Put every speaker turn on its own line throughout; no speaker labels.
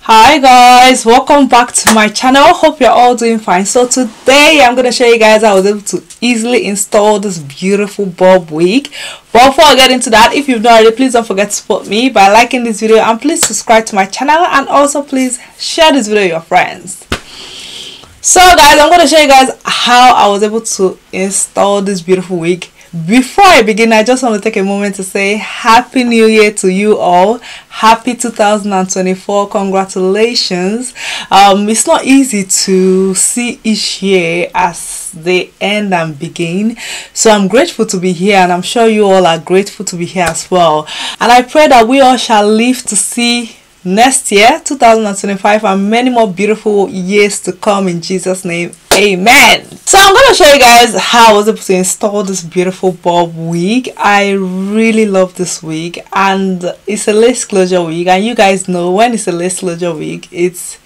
Hi guys, welcome back to my channel. Hope you're all doing fine. So today I'm going to show you guys how I was able to easily install this beautiful bob wig. But before I get into that, if you've not already, please don't forget to support me by liking this video, and please subscribe to my channel, and also please share this video with your friends. So guys, I'm going to show you guys how I was able to install this beautiful wig. Before I begin, I just want to take a moment to say Happy New Year to you all. Happy 2024. Congratulations. It's not easy to see each year as they end and begin. So I'm grateful to be here, and I'm sure you all are grateful to be here as well. And I pray that we all shall live to see next year, 2025, and many more beautiful years to come in Jesus' name. Amen. So I'm going to show you guys how I was able to install this beautiful bob wig. I really love this wig, and it's a lace closure wig, and you guys know when it's a lace closure wig, it's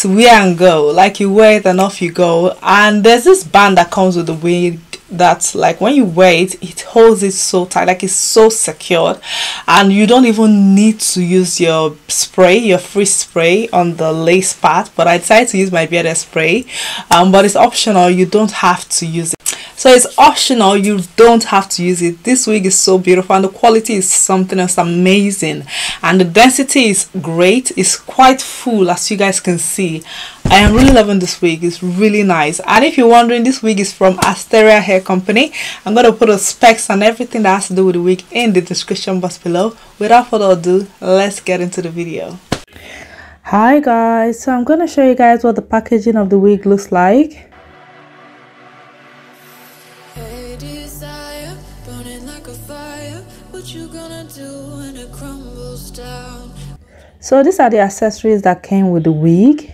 wear and go. Like, you wear it and off you go. And there's this band that comes with the wig that's like, when you wear it, it holds it so tight, like it's so secured, and you don't even need to use your spray, your free spray on the lace part. But I decided to use my bearded spray, but it's optional. You don't have to use it. So it's optional, you don't have to use it. This wig is so beautiful, and the quality is something else amazing, and the density is great. It's quite full, as you guys can see. I am really loving this wig. It's really nice. And if you're wondering, this wig is from Asteria hair company. I'm going to put the specs and everything that has to do with the wig in the description box below. Without further ado, let's get into the video. Hi guys, so I'm going to show you guys what the packaging of the wig looks like. So these are the accessories that came with the wig.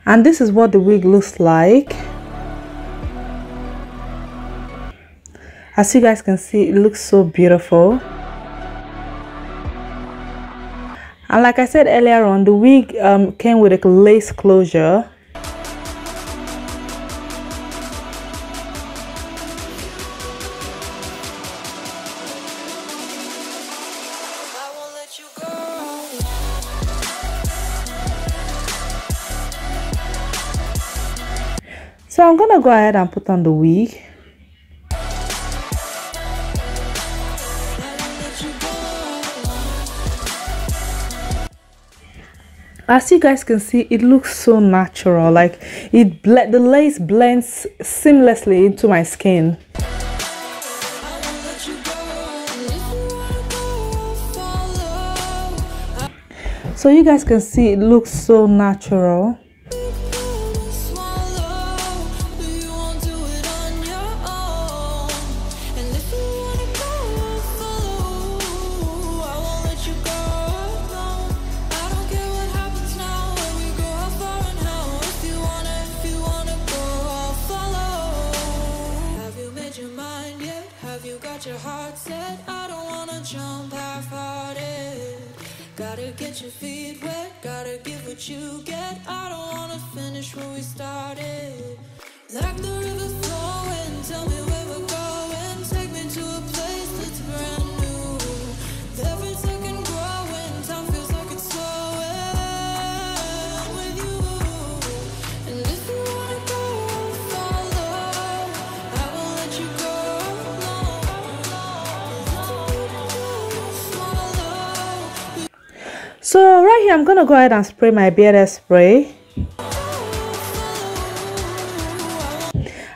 And this is what the wig looks like. As you guys can see, it looks so beautiful. And like I said earlier on, the wig came with a lace closure. So I'm gonna go ahead and put on the wig. As you guys can see, it looks so natural. Like, the lace blends seamlessly into my skin. So you guys can see it looks so natural.
Your heart said, I don't wanna jump half-hearted. Gotta get your feet wet, gotta give what you get. I don't wanna finish where we started. Like the river flowing, tell me where we're going. Take me to a place that's brand new. Every second growing, time feels like it's slowing with you. And if you wanna go, I'll follow. I won't let you go.
So right here, I'm gonna go ahead and spray my bearded spray,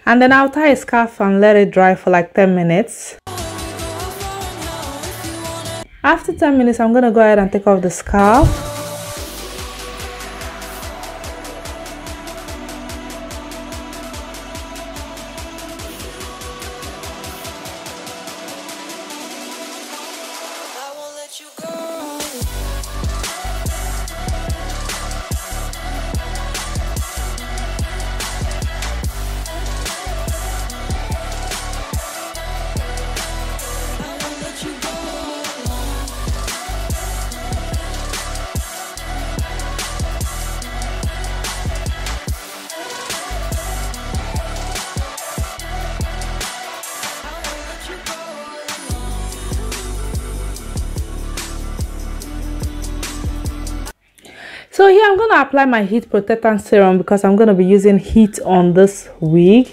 and then I'll tie a scarf and let it dry for like 10 minutes. After 10 minutes, I'm gonna go ahead and take off the scarf. So here I'm going to apply my heat protectant serum because I'm going to be using heat on this wig.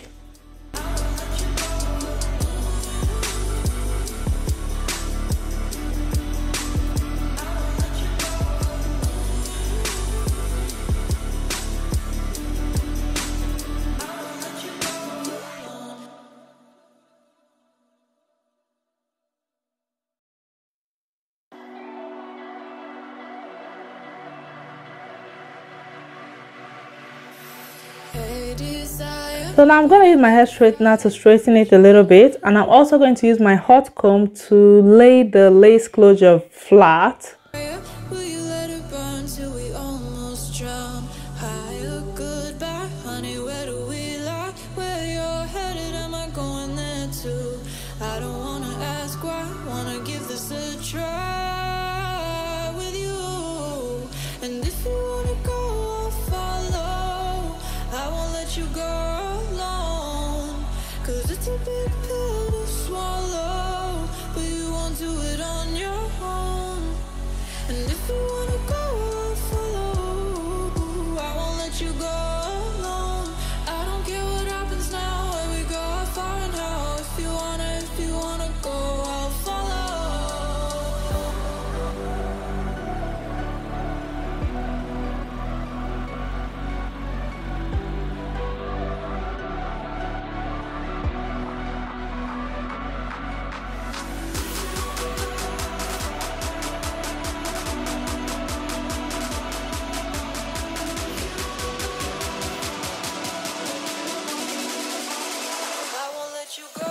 So now I'm going to use my hair straightener to straighten it a little bit, and I'm also going to use my hot comb to lay the lace closure flat.
I don't wanna ask why, wanna give this a try with you. And if you wanna go, I'll follow. I won't let you go alone, 'cause it's a big pill to swallow, but you won't do it on your own. And if you wanna go, I'll follow. I won't let you go alone. I don't care what happens now, where we go, how far and how. If you wanna go, I'll follow. I won't let you go.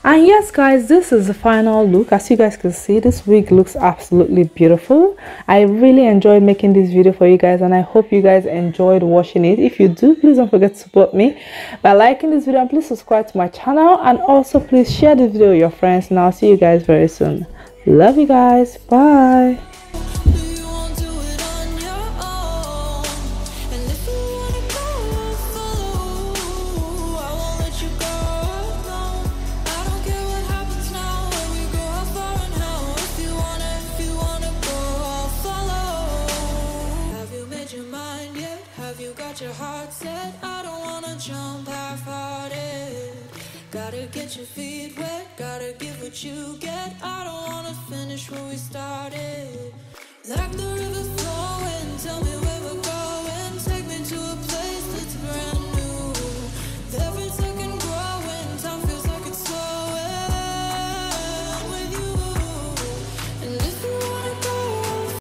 And yes guys, this is the final look. As you guys can see, this wig looks absolutely beautiful. I really enjoyed making this video for you guys, and I hope you guys enjoyed watching it. If you do, please don't forget to support me by liking this video, and please subscribe to my channel, and also please share this video with your friends, and I'll see you guys very soon. Love you guys. Bye.
You won't do it on your own. And if you wanna go, I'll follow. I won't let you go alone. I don't care what happens now, where we go, how far and how. If you wanna go, I'll follow. Have you made your mind yet? Have you got your heart set? I don't wanna jump half-hearted. Gotta get your feet wet, gotta give what you get. I don't wanna finish where we started. Like the